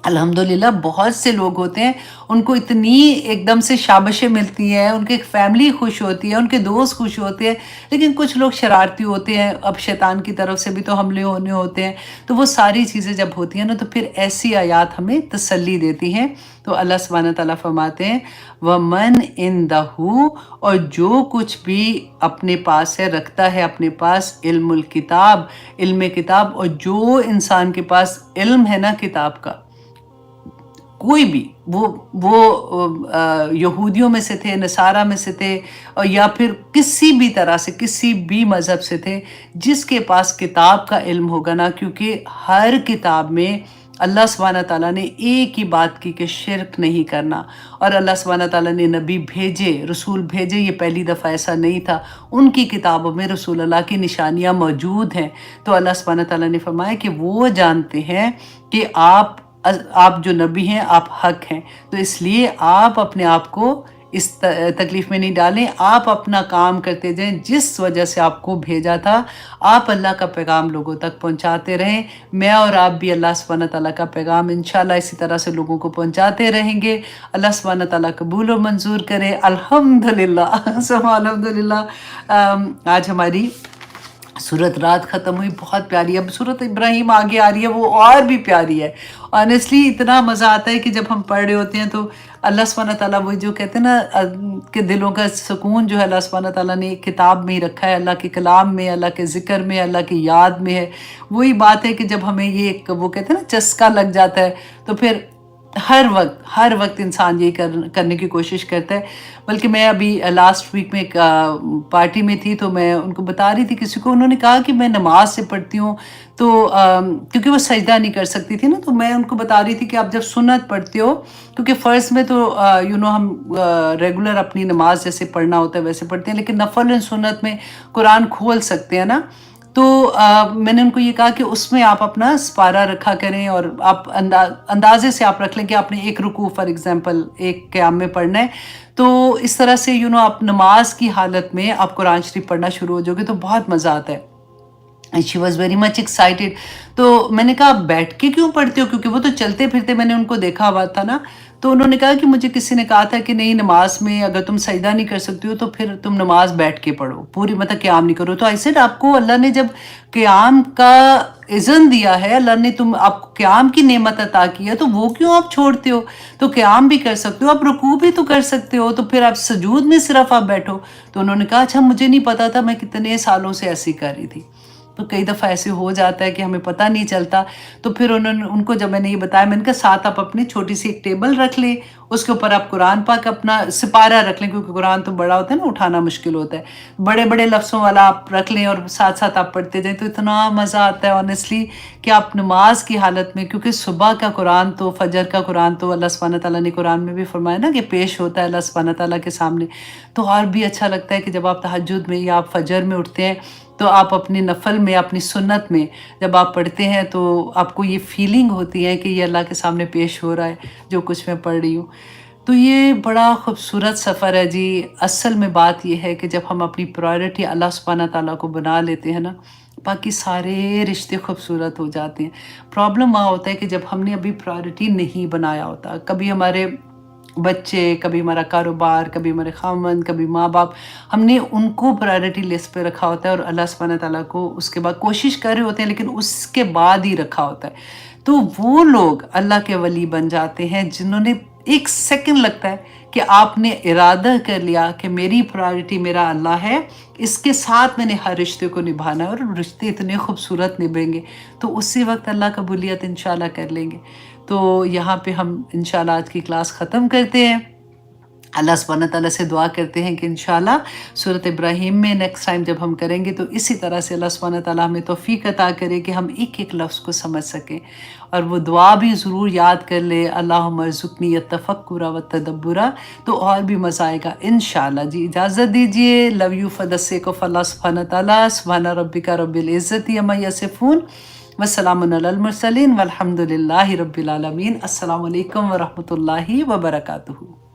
अल्हम्दुलिल्लाह बहुत से लोग होते हैं, उनको इतनी एकदम से शाबाशें मिलती हैं, उनकी फैमिली खुश होती है, उनके दोस्त खुश होते हैं, लेकिन कुछ लोग शरारती होते हैं, अब शैतान की तरफ से भी तो हमले होने होते हैं। तो वो सारी चीज़ें जब होती हैं ना, तो फिर ऐसी आयात हमें तसल्ली देती हैं। तो अल्लाह सुब्हानहू व तआला फरमाते हैं, वमन इंदहू, और जो कुछ भी अपने पास है, रखता है अपने पास, इल्मुल किताब, इल्म किताब, और जो इंसान के पास इल्म है ना किताब का, कोई भी वो यहूदियों में से थे, नसारा में से थे, और या फिर किसी भी तरह से किसी भी मज़हब से थे, जिसके पास किताब का इल्म होगा ना, क्योंकि हर किताब में अल्लाह सुब्हानहू व तआला ने एक ही बात की कि शिरक नहीं करना। और अल्लाह सुब्हानहू व तआला ने नबी भेजे, रसूल भेजे, ये पहली दफ़ा ऐसा नहीं था। उनकी किताबों में रसूल अल्लाह की निशानियाँ मौजूद हैं। तो अल्लाह सुब्हानहू व तआला ने फरमाया कि वो जानते हैं कि आप जो नबी हैं, आप हक हैं, तो इसलिए आप अपने आप को इस तकलीफ़ में नहीं डालें। आप अपना काम करते जाएं, जिस वजह से आपको भेजा था। आप अल्लाह का पैगाम लोगों तक पहुंचाते रहें। मैं और आप भी अल्लाह सुब्हानहू व तआला का पैगाम इंशाल्लाह इसी तरह से लोगों को पहुंचाते रहेंगे। अल्लाह सुब्हानहू व तआला कबूल और मंजूर करे। अल्हम्दुलिल्लाह सुबह अल्हम्दुलिल्लाह। आज हमारी सूरत रात ख़त्म हुई, बहुत प्यारी। अब सूरत इब्राहिम आगे आ रही है, वो और भी प्यारी है। ऑनेस्टली इतना मज़ा आता है कि जब हम पढ़ रहे होते हैं तो अल्लाह सुब्हानहू व तआला, वो जो कहते हैं ना कि दिलों का सुकून जो है अल्लाह सुब्हानहू व तआला ने किताब में ही रखा है, अल्लाह के कलाम में, अल्लाह के ज़िक्र में, अल्लाह की याद में है। वही बात है कि जब हमें ये वो कहते हैं ना चस्का लग जाता है, तो फिर हर वक्त इंसान यही करने की कोशिश करता है। बल्कि मैं अभी लास्ट वीक में एक पार्टी में थी, तो मैं उनको बता रही थी किसी को, उन्होंने कहा कि मैं नमाज से पढ़ती हूँ, तो क्योंकि वो सजदा नहीं कर सकती थी ना, तो मैं उनको बता रही थी कि आप जब सुन्नत पढ़ते हो, क्योंकि फ़र्ज़ में तो हम रेगुलर अपनी नमाज जैसे पढ़ना होता है वैसे पढ़ते हैं, लेकिन नफल और सुन्नत में कुरान खोल सकते हैं ना। तो मैंने उनको ये कहा कि उसमें आप अपना स्पारा रखा करें, और आप अंदाजे से आप रख लें कि आपने एक रुकू फॉर एग्जांपल एक क़याम में पढ़ना है। तो इस तरह से आप नमाज की हालत में आप कुरान शरीफ पढ़ना शुरू हो जाओगे, तो बहुत मज़ा आता है। And she was very much excited. तो मैंने कहा, आप बैठ के क्यों पढ़ते हो, क्योंकि वो तो चलते फिरते मैंने उनको देखा हुआ था ना। तो उन्होंने कहा कि मुझे किसी ने कहा था कि नहीं, नमाज में अगर तुम सजदा नहीं कर सकती हो तो फिर तुम नमाज बैठ के पढ़ो, पूरी मतलब क़याम नहीं करो। तो आई सेड, आपको अल्लाह ने जब क़याम का इज़्न दिया है, अल्लाह ने आपको क़याम की नेमत अता की है, तो वो क्यों आप छोड़ते हो। तो क़याम भी कर सकते हो, आप रुकू भी तो कर सकते हो, तो फिर आप सजूद में सिर्फ आप बैठो। तो उन्होंने कहा, अच्छा मुझे नहीं पता था, मैं कितने सालों से ऐसी कर रही थी। تو कई दफ़ा ऐसे हो जाता है कि हमें पता नहीं चलता। तो फिर उनको जब मैंने ये बताया, मैंने कहा साथ आप अपनी छोटी-सी एक टेबल रख लें, उसके ऊपर आप कुरान पाक अपना सिपारा रख लें, क्योंकि कुरान तो बड़ा होता है ना, उठाना मुश्किल होता है। बड़े-बड़े लफ्ज़ों वाला आप रख लें और साथ-साथ आप पढ़ते जाएँ, तो इतना मज़ा आता है ऑनेस्टली कि आप नमाज़ की हालत में, क्योंकि सुबह का कुरान तो, फ़जर का कुरान तो अल्लाह सुब्हानहू व तआला ने कुरान में भी फ़रमाया ना कि पेश होता है अल्लाह सुब्हानहू व तआला के सामने। तो और भी अच्छा लगता है कि जब आप तहज्जुद में या आप फ़जर में उठते हैं, तो आप अपनी नफ़ल में, अपनी सुन्नत में जब आप पढ़ते हैं, तो आपको ये फ़ीलिंग होती है कि ये अल्लाह के सामने पेश हो रहा है, जो कुछ मैं पढ़ रही हूँ। तो ये बड़ा खूबसूरत सफ़र है जी। असल में बात ये है कि जब हम अपनी प्रायोरिटी अल्लाह सुब्हानहू व तआला को बना लेते हैं ना, बाकी सारे रिश्ते खूबसूरत हो जाते हैं। प्रॉब्लम वहाँ होता है कि जब हमने अभी प्रायोरिटी नहीं बनाया होता, कभी हमारे बच्चे, कभी हमारा कारोबार, कभी हमारे खामन, कभी माँ-बाप, हमने उनको प्रायोरिटी लिस्ट पे रखा होता है और अल्लाह सुब्हानहू व तआला को उसके बाद कोशिश कर रहे होते हैं, लेकिन उसके बाद ही रखा होता है। तो वो लोग अल्लाह के वली बन जाते हैं जिन्होंने, 1 सेकंड लगता है कि आपने इरादा कर लिया कि मेरी प्रायोरिटी मेरा अल्लाह है, इसके साथ मैंने हर रिश्ते को निभाना है, और रिश्ते इतने खूबसूरत निभेंगे, तो उसी वक़्त अल्लाह कबूलियत इंशाअल्लाह कर लेंगे। तो यहाँ पे हम इंशाअल्लाह आज की क्लास ख़त्म करते हैं। अल्लाह सुब्हानहू व तआला से दुआ करते हैं कि इंशाअल्लाह सूरत इब्राहीम में नेक्स्ट टाइम जब हम करेंगे, तो इसी तरह से अल्लाह सुब्हानहू व तआला हमें तौफ़ीक अता करे कि हम एक-एक लफ्ज़ को समझ सकें। और वो दुआ भी ज़रूर याद कर लें, अल्लाहुम्मा अर्ज़ुक़नी अत-तफ़क्कुर व तदब्बुरा, तो और भी मज़ा आएगा इंशाअल्लाह। जी इजाज़त दीजिए। Love you for the sake of Allah सुब्हानहू व तआला। सुब्हान रब्बिका रब्बिल इज़्ज़ति अम्मा यसिफ़ून व सलामुन अलल मुरसलीन वल्हम्दुलिल्लाहि रब्बिल आलमीन। अस्सलामु अलैकुम व रहमतुल्लाहि व बरकातुहू।